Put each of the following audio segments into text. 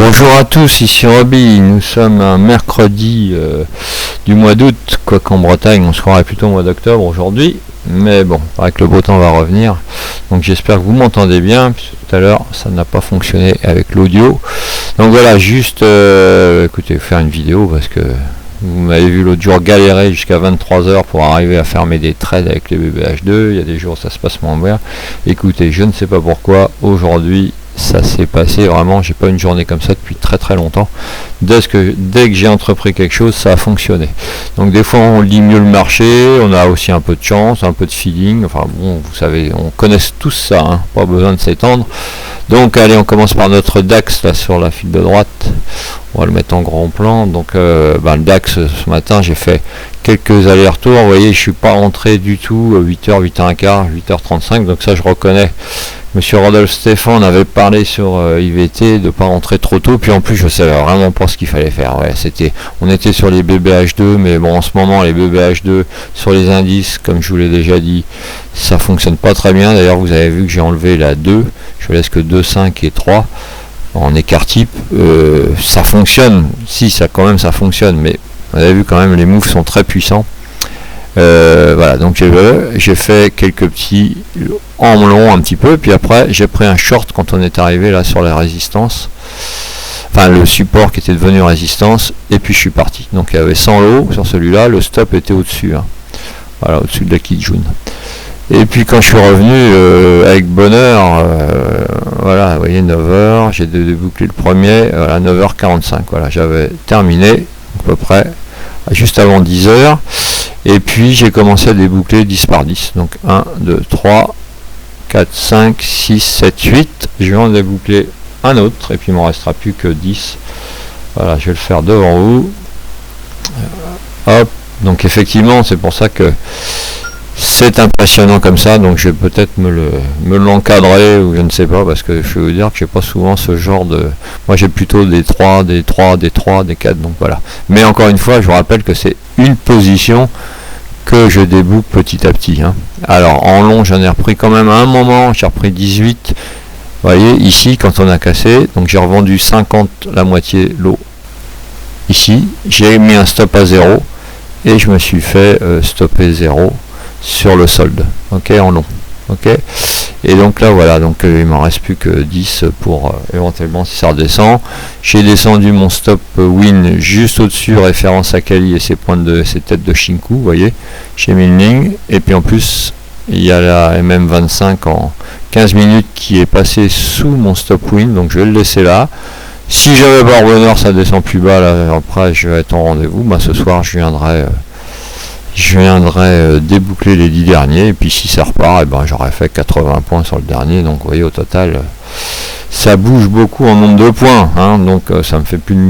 Bonjour à tous, ici Roby, nous sommes un mercredi du mois d'août, quoiqu'en Bretagne on se croirait plutôt au mois d'octobre aujourd'hui, mais bon, avec le beau temps va revenir, donc j'espère que vous m'entendez bien, puisque tout à l'heure ça n'a pas fonctionné avec l'audio, donc voilà, juste, écoutez, faire une vidéo parce que vous m'avez vu l'autre jour galérer jusqu'à 23h pour arriver à fermer des trades avec les BBH2, il y a des jours ça se passe moins bien, écoutez, je ne sais pas pourquoi, aujourd'hui, ça s'est passé vraiment, j'ai pas une journée comme ça depuis très très longtemps. Dès que j'ai entrepris quelque chose, ça a fonctionné. Donc des fois on lit mieux le marché, on a aussi un peu de chance, un peu de feeling, enfin bon, vous savez, on connaît tous ça, hein, pas besoin de s'étendre. Donc allez, on commence par notre DAX là sur la file de droite, on va le mettre en grand plan. Donc le DAX ce matin, j'ai fait quelques allers-retours, vous voyez, je suis pas rentré du tout, 8h, 8h15, 8h35, donc ça je reconnais. Monsieur Rodolphe Stéphane avait parlé sur IVT de pas rentrer trop tôt, puis en plus je savais vraiment pas ce qu'il fallait faire. Ouais, on était sur les BBH2, mais bon, en ce moment les BBH2 sur les indices, comme je vous l'ai déjà dit, ça fonctionne pas très bien. D'ailleurs vous avez vu que j'ai enlevé la 2, je laisse que 2, 5 et 3 en écart type. Ça fonctionne, si ça quand même ça fonctionne, mais vous avez vu quand même les moves sont très puissants. Voilà, donc j'ai fait quelques petits en long un petit peu, puis après j'ai pris un short quand on est arrivé là sur la résistance, enfin le support qui était devenu résistance, et puis je suis parti. Donc il y avait 100 lots sur celui-là, le stop était au-dessus, hein. Voilà, au-dessus de la Kijun. Et puis quand je suis revenu avec bonheur, voilà, vous voyez, 9h, j'ai débouclé le premier, voilà, 9h45, voilà, j'avais terminé à peu près juste avant 10h. Et puis j'ai commencé à déboucler 10 par 10. Donc 1, 2, 3, 4, 5, 6, 7, 8. Je vais en déboucler un autre. Et puis il ne m'en restera plus que 10. Voilà, je vais le faire devant vous. Hop. Donc effectivement, c'est pour ça que c'est impressionnant comme ça. Donc je vais peut-être me l'encadrer, ou je ne sais pas, parce que je vais vous dire que j'ai pas souvent ce genre de... Moi j'ai plutôt des 3, des 3, des 3, des 4. Donc voilà. Mais encore une fois, je vous rappelle que c'est une position que je déboucle petit à petit, hein. Alors en long j'en ai repris quand même à un moment, j'ai repris 18, vous voyez ici quand on a cassé, donc j'ai revendu 50, la moitié lot ici, j'ai mis un stop à 0 et je me suis fait stopper 0 sur le solde, ok, en long, ok. Et donc là voilà, donc il m'en reste plus que 10 pour éventuellement si ça redescend. J'ai descendu mon stop win juste au-dessus, référence à Kali et ses têtes de Shinku, vous voyez. J'ai mis une ligne, et puis en plus il y a la MM25 en 15 minutes qui est passée sous mon stop win, donc je vais le laisser là. Si j'avais pas bonheur, ça descend plus bas, là après je vais être en rendez-vous. Ce soir je viendrai déboucler les 10 derniers, et puis si ça repart, j'aurais fait 80 points sur le dernier. Donc vous voyez, au total ça bouge beaucoup en nombre de points, hein. Donc ça me fait plus de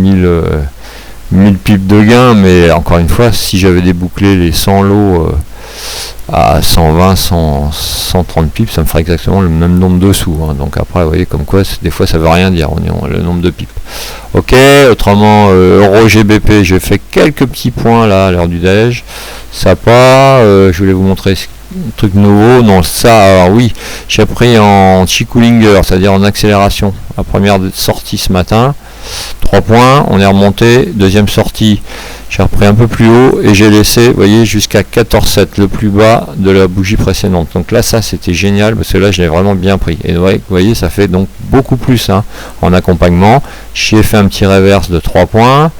1000 pips de gain, mais encore une fois, si j'avais débouclé les 100 lots à 120, 130 pips, ça me ferait exactement le même nombre de sous, hein. Donc après vous voyez comme quoi des fois ça veut rien dire, le nombre de pips. Ok, autrement Euro GBP, j'ai fait quelques petits points là à l'heure du déj, ça pas, je voulais vous montrer un truc nouveau. Non, ça, alors oui, j'ai pris en Chikullinger, c'est-à-dire en accélération, la première sortie ce matin, 3 points, on est remonté, deuxième sortie, j'ai repris un peu plus haut et j'ai laissé, vous voyez, jusqu'à 14,7, le plus bas de la bougie précédente. Donc là, ça c'était génial, parce que là je l'ai vraiment bien pris. Et ouais, vous voyez, ça fait donc beaucoup plus, hein, en accompagnement. J'ai fait un petit reverse de 3 points.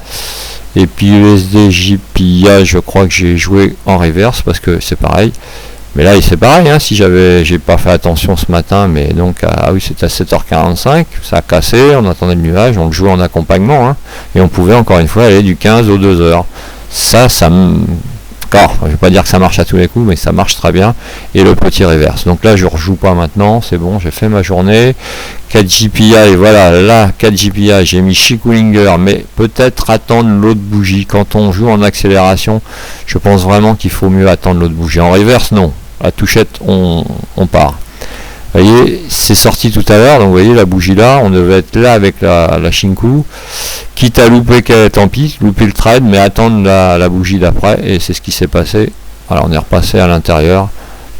Et puis USD JPIA, je crois que j'ai joué en reverse, parce que c'est pareil. Mais là c'est pareil, hein, si j'ai pas fait attention ce matin, mais donc oui, c'était à 7h45, ça a cassé, on attendait le nuage, on le jouait en accompagnement, hein, et on pouvait encore une fois aller du 15 aux 2h. Encore, je vais pas dire que ça marche à tous les coups, mais ça marche très bien. Et le petit reverse. Donc là je rejoue pas maintenant, c'est bon, j'ai fait ma journée. 4 JPI, et voilà, là 4 JPI, j'ai mis Chikullinger, mais peut-être attendre l'autre bougie. Quand on joue en accélération, je pense vraiment qu'il faut mieux attendre l'autre bougie. En reverse, non. La touchette, on part. Vous voyez, c'est sorti tout à l'heure, donc vous voyez la bougie là, on devait être là avec la Shinku, quitte à louper, tant pis, louper le trade, mais attendre la bougie d'après, et c'est ce qui s'est passé. Voilà, on est repassé à l'intérieur,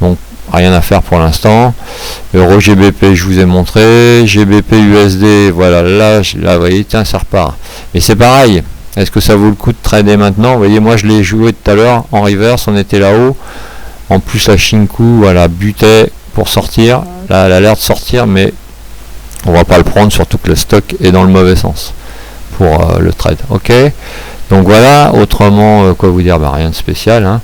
donc rien à faire pour l'instant. Euro GBP, je vous ai montré. GBP USD, voilà, là, vous voyez, tiens, ça repart. Mais c'est pareil. Est-ce que ça vaut le coup de trader maintenant? Vous voyez, moi, je l'ai joué tout à l'heure en reverse, on était là-haut. En plus, la Shinku, voilà, butait pour sortir. Là, elle a l'air de sortir, mais on va pas le prendre, surtout que le stock est dans le mauvais sens pour le trade. Ok, donc voilà. Autrement, quoi vous dire, bah, rien de spécial, hein.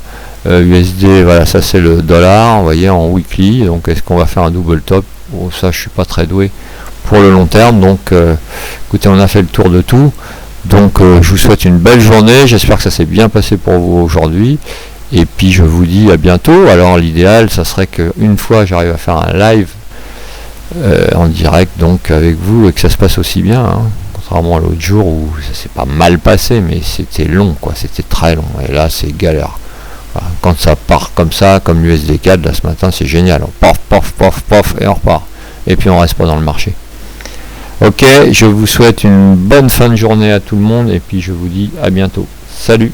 USD, voilà, ça c'est le dollar, vous voyez, en weekly. Donc est-ce qu'on va faire un double top? Bon, ça je suis pas très doué pour le long terme. Donc écoutez, on a fait le tour de tout. Donc je vous souhaite une belle journée, j'espère que ça s'est bien passé pour vous aujourd'hui. Et puis je vous dis à bientôt. Alors l'idéal, ça serait qu'une fois j'arrive à faire un live en direct donc avec vous et que ça se passe aussi bien, hein. Contrairement à l'autre jour où ça s'est pas mal passé, mais c'était long, quoi, c'était très long. Et là c'est galère. Voilà. Quand ça part comme ça, comme l'USD4 là ce matin, c'est génial. On paf, paf, paf, paf et on repart. Et puis on reste pas dans le marché. Ok, je vous souhaite une bonne fin de journée à tout le monde et puis je vous dis à bientôt. Salut!